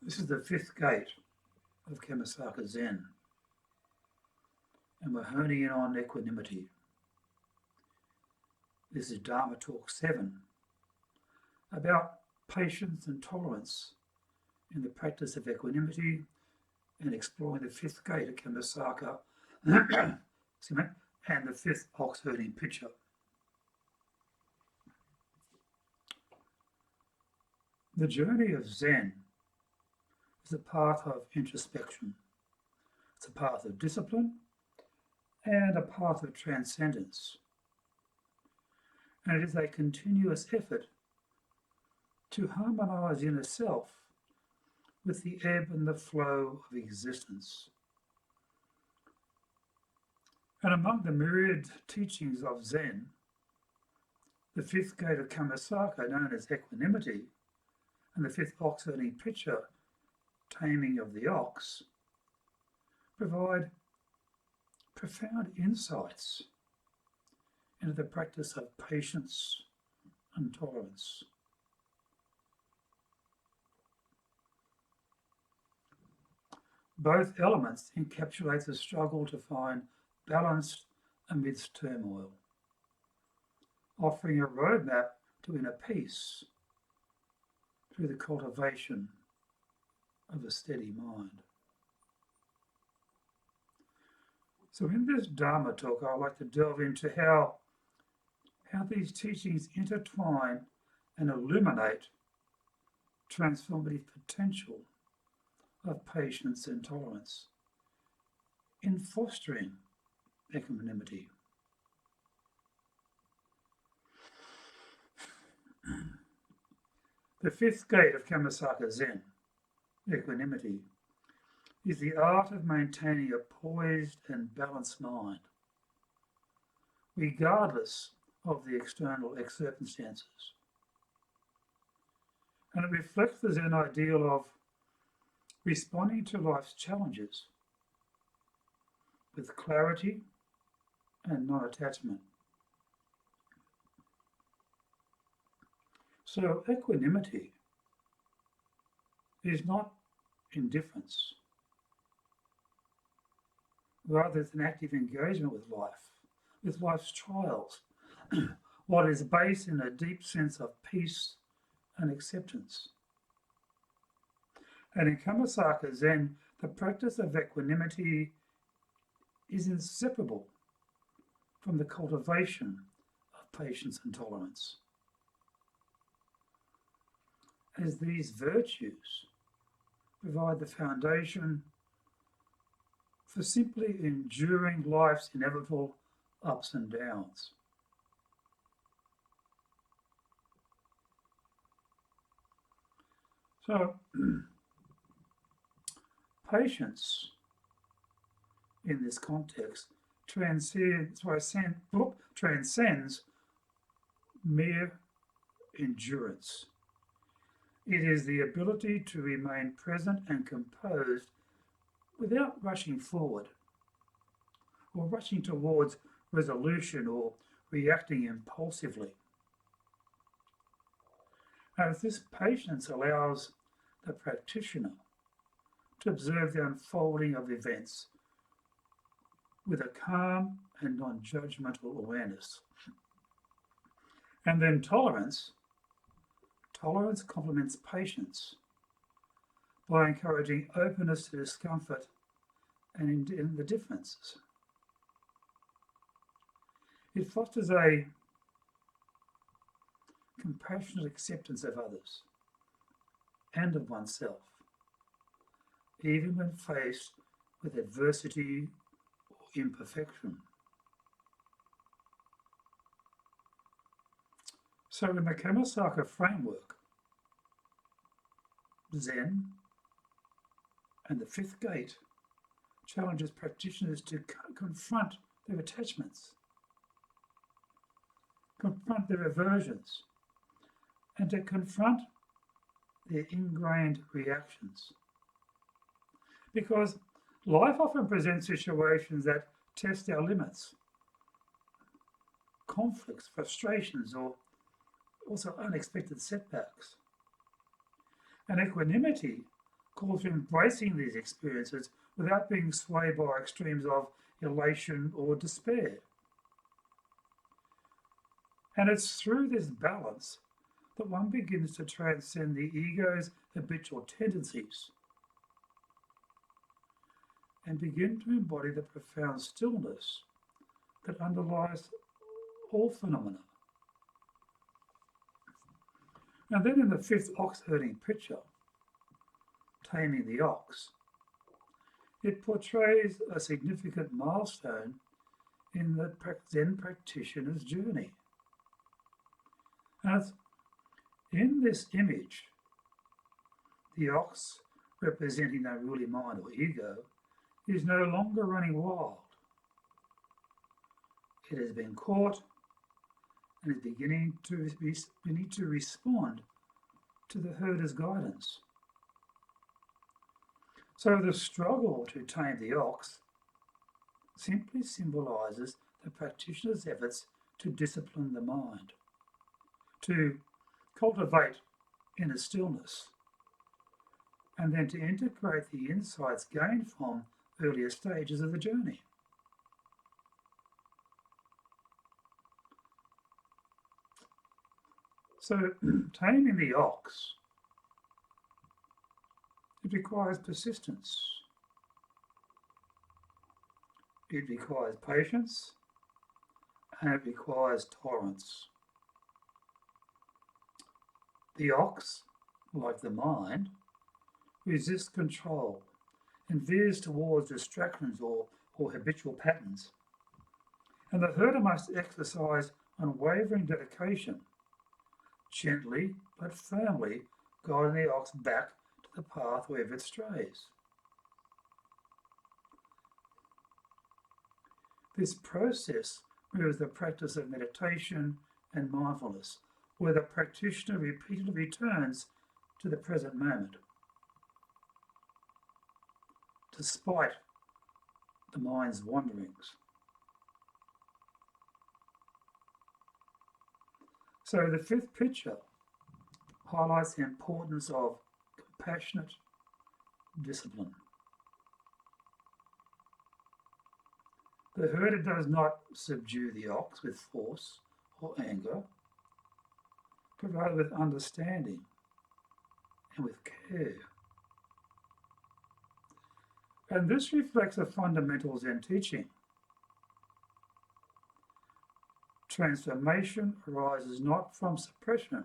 This is the fifth gate of Kamasaka Zen, and we're honing in on equanimity. This is Dharma Talk 7 about patience and tolerance in the practice of equanimity and exploring the fifth gate of Kamasaka and the fifth ox herding picture. The journey of Zen is a path of introspection. It's a path of discipline and a path of transcendence. And it is a continuous effort to harmonize inner self with the ebb and the flow of existence. And among the myriad teachings of Zen, the fifth gate of Kamasaka, known as equanimity, and the fifth ox herding picture, taming of the ox, provide profound insights into the practice of patience and tolerance. Both elements encapsulate the struggle to find balance amidst turmoil, offering a roadmap to inner peace through the cultivation of a steady mind. So in this Dharma talk, I'd like to delve into how these teachings intertwine and illuminate transformative potential of patience and tolerance in fostering equanimity. The fifth gate of Kamasaka Zen, equanimity, is the art of maintaining a poised and balanced mind, regardless of the external circumstances. And it reflects the Zen ideal of responding to life's challenges with clarity and non-attachment. So equanimity is not indifference. Rather, it's an active engagement with life's trials, what is based in a deep sense of peace and acceptance. And in Kamasaka Zen, the practice of equanimity is inseparable from the cultivation of patience and tolerance, as these virtues provide the foundation for simply enduring life's inevitable ups and downs. So, patience in this context transcends mere endurance. It is the ability to remain present and composed without rushing forward or rushing towards resolution or reacting impulsively. As this patience allows the practitioner to observe the unfolding of events with a calm and non-judgmental awareness. And then tolerance complements patience by encouraging openness to discomfort and in the differences. It fosters a compassionate acceptance of others and of oneself, even when faced with adversity or imperfection. So in the Kamasaka framework, Zen and the fifth gate challenges practitioners to confront their attachments, confront their aversions, and to confront their ingrained reactions. Because life often presents situations that test our limits, conflicts, frustrations, or also unexpected setbacks. And equanimity calls for embracing these experiences without being swayed by extremes of elation or despair. And it's through this balance that one begins to transcend the ego's habitual tendencies and begin to embody the profound stillness that underlies all phenomena. Now then, in the fifth ox-herding picture, Taming the Ox, it portrays a significant milestone in the Zen practitioner's journey. And in this image, the ox, representing the unruly mind or ego, is no longer running wild. It has been caught and is beginning to respond to the herder's guidance. So the struggle to tame the ox simply symbolises the practitioner's efforts to discipline the mind, to cultivate inner stillness, and then to integrate the insights gained from earlier stages of the journey. So, taming the ox, it requires persistence. It requires patience, and it requires tolerance. The ox, like the mind, resists control and veers towards distractions or habitual patterns. And the herder must exercise unwavering dedication, gently but firmly guiding the ox back to the path wherever it strays. This process mirrors the practice of meditation and mindfulness, where the practitioner repeatedly returns to the present moment, despite the mind's wanderings. So the fifth picture highlights the importance of compassionate discipline. The herder does not subdue the ox with force or anger, but rather with understanding and with care. And this reflects a fundamental Zen teaching. Transformation arises not from suppression,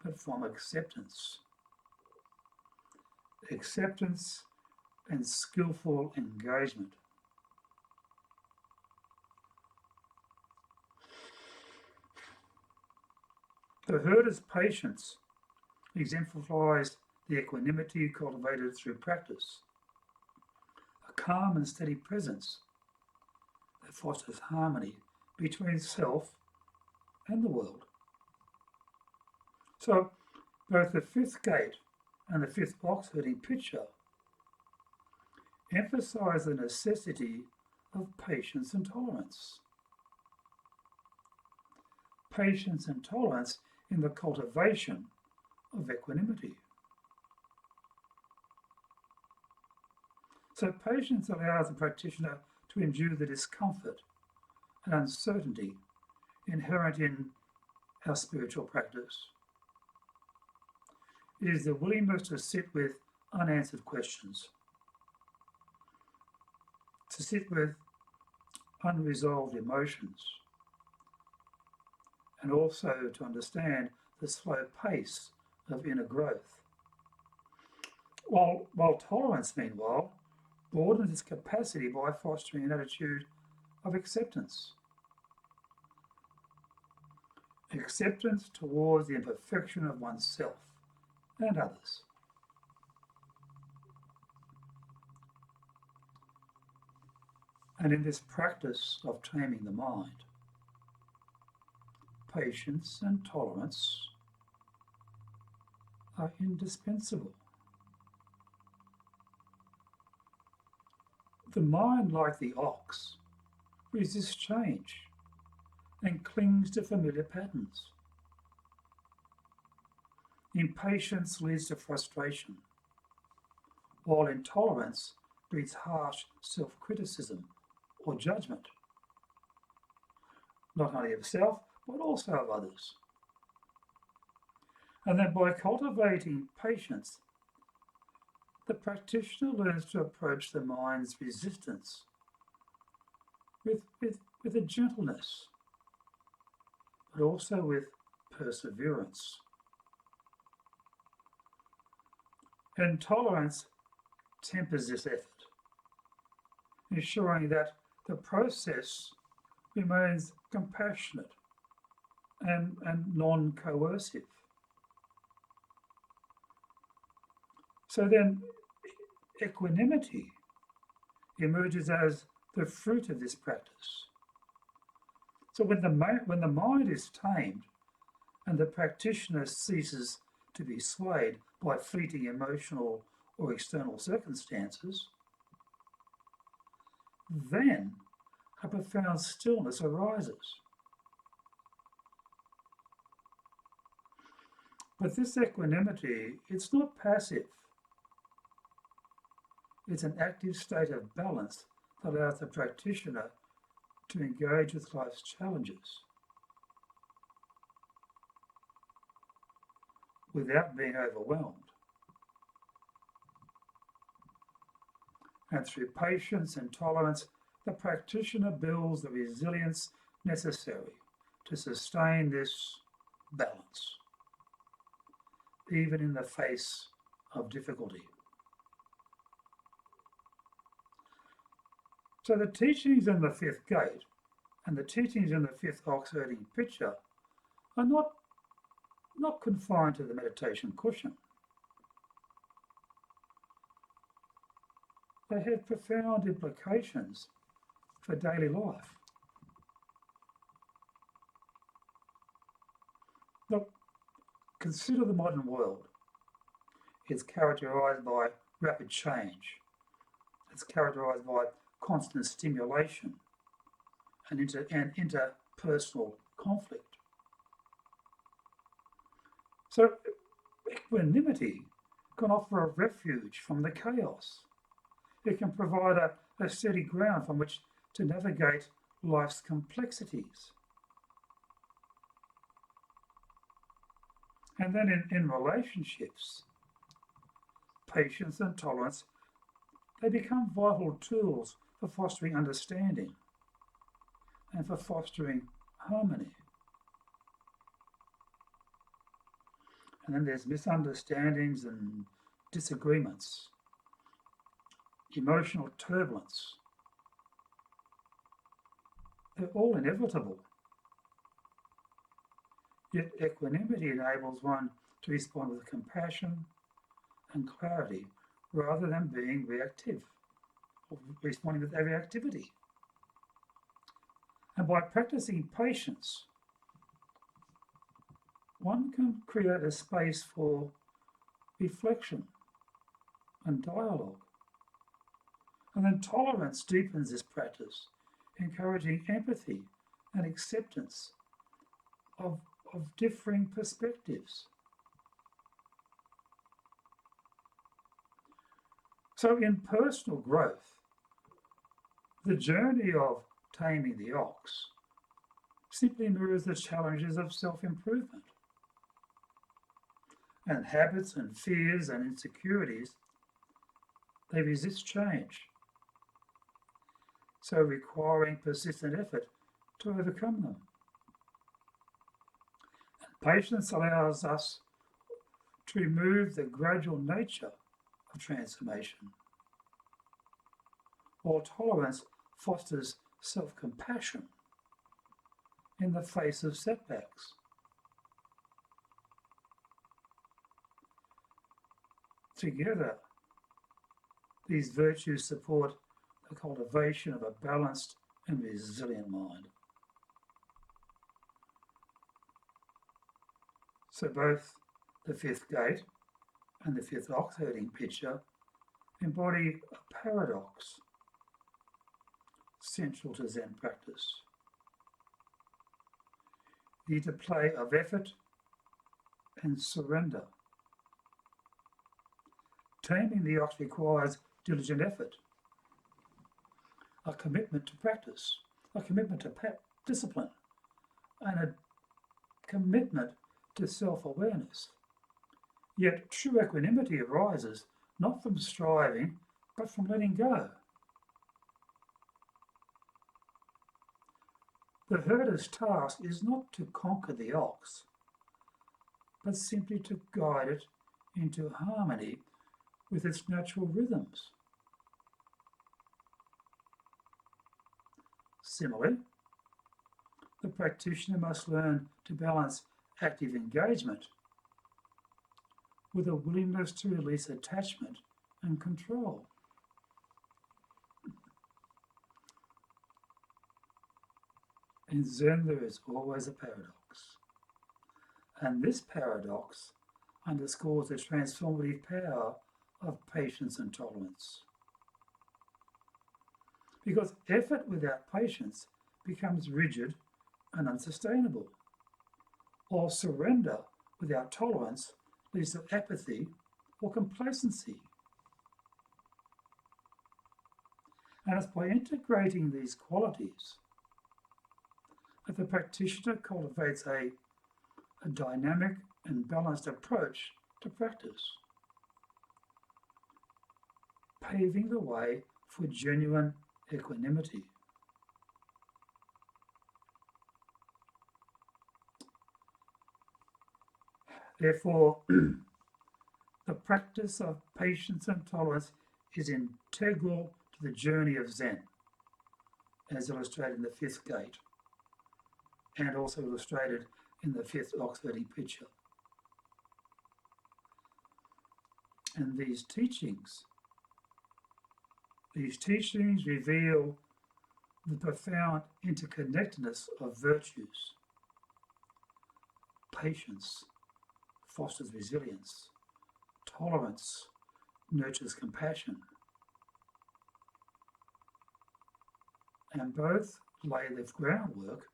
but from acceptance. Acceptance and skillful engagement. The herder's patience exemplifies the equanimity cultivated through practice, a calm and steady presence that fosters harmony between self and the world. So, both the fifth gate and the fifth ox-herding picture emphasize the necessity of patience and tolerance. Patience and tolerance in the cultivation of equanimity. So patience allows the practitioner to endure the discomfort and uncertainty inherent in our spiritual practice. It is the willingness to sit with unanswered questions, to sit with unresolved emotions, and also to understand the slow pace of inner growth. While tolerance, meanwhile, broadens its capacity by fostering an attitude of acceptance. Acceptance towards the imperfection of oneself and others. And in this practice of taming the mind, patience and tolerance are indispensable. The mind, like the ox, resists change and clings to familiar patterns. Impatience leads to frustration, while intolerance breeds harsh self-criticism or judgment, not only of self, but also of others. And then by cultivating patience, the practitioner learns to approach the mind's resistance with a gentleness, but also with perseverance. And tolerance tempers this effort, ensuring that the process remains compassionate and non-coercive. So then equanimity emerges as the fruit of this practice. So when the mind is tamed and the practitioner ceases to be swayed by fleeting emotional or external circumstances, then a profound stillness arises. But this equanimity, it's not passive. It's an active state of balance that allows the practitioner to engage with life's challenges without being overwhelmed. And through patience and tolerance, the practitioner builds the resilience necessary to sustain this balance, even in the face of difficulty. So the teachings in the fifth gate and the teachings in the fifth ox-herding picture are not confined to the meditation cushion. They have profound implications for daily life. Look, consider the modern world. It's characterised by rapid change. It's characterised by constant stimulation and interpersonal conflict. So equanimity can offer a refuge from the chaos. It can provide a steady ground from which to navigate life's complexities. And then in relationships, patience and tolerance, they become vital tools for fostering understanding and for fostering harmony. And then there's misunderstandings and disagreements, emotional turbulence. They're all inevitable. Yet equanimity enables one to respond with compassion and clarity rather than being reactive or responding with reactivity. And by practicing patience, one can create a space for reflection and dialogue. And then tolerance deepens this practice, encouraging empathy and acceptance of differing perspectives. So in personal growth, the journey of taming the ox simply mirrors the challenges of self-improvement. And habits and fears and insecurities, they resist change, so requiring persistent effort to overcome them. And patience allows us to remove the gradual nature of transformation, while tolerance fosters self-compassion in the face of setbacks. Together, these virtues support the cultivation of a balanced and resilient mind. So both the fifth gate and the fifth ox-herding picture embody a paradox central to Zen practice. The interplay of effort and surrender, Taming the ox requires diligent effort, a commitment to practice, a commitment to discipline, and a commitment to self-awareness. Yet true equanimity arises not from striving, but from letting go. The herder's task is not to conquer the ox, but simply to guide it into harmony with its natural rhythms. Similarly, the practitioner must learn to balance active engagement with a willingness to release attachment and control. In Zen, there is always a paradox, and this paradox underscores the transformative power of patience and tolerance. Because effort without patience becomes rigid and unsustainable, while surrender without tolerance leads to apathy or complacency. And it's by integrating these qualities that the practitioner cultivates a dynamic and balanced approach to practice, paving the way for genuine equanimity. Therefore, the practice of patience and tolerance is integral to the journey of Zen, as illustrated in the fifth gate, and also illustrated in the fifth ox-herding picture. And these teachings reveal the profound interconnectedness of virtues. Patience fosters resilience. Tolerance nurtures compassion. And both lay the groundwork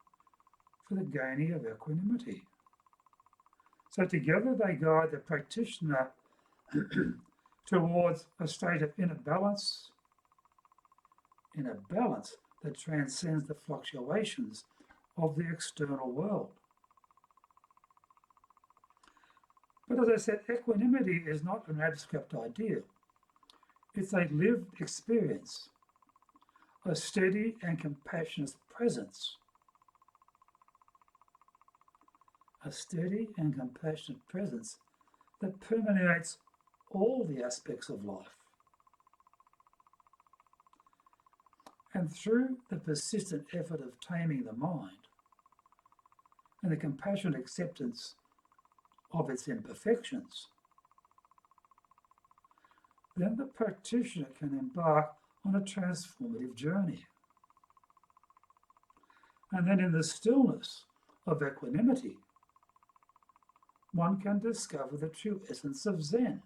for the gaining of equanimity. So together they guide the practitioner towards a state of inner balance that transcends the fluctuations of the external world. But as I said, equanimity is not an abstract idea. It's a lived experience, a steady and compassionate presence. A steady and compassionate presence that permeates all the aspects of life. And through the persistent effort of taming the mind and the compassionate acceptance of its imperfections, then the practitioner can embark on a transformative journey. And then in the stillness of equanimity, one can discover the true essence of Zen.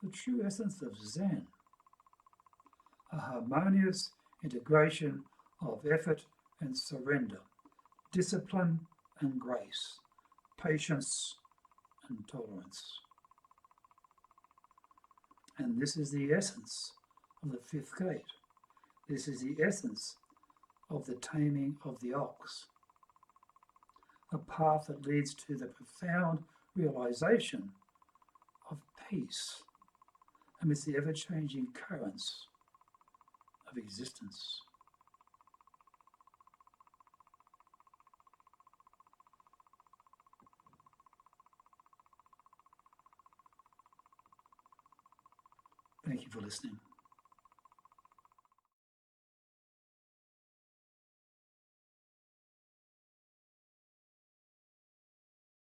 The true essence of Zen, a harmonious integration of effort and surrender, discipline and grace, patience and tolerance. And this is the essence of the fifth gate. This is the essence of the taming of the ox, a path that leads to the profound realization of peace amidst the ever-changing currents of existence. Thank you for listening.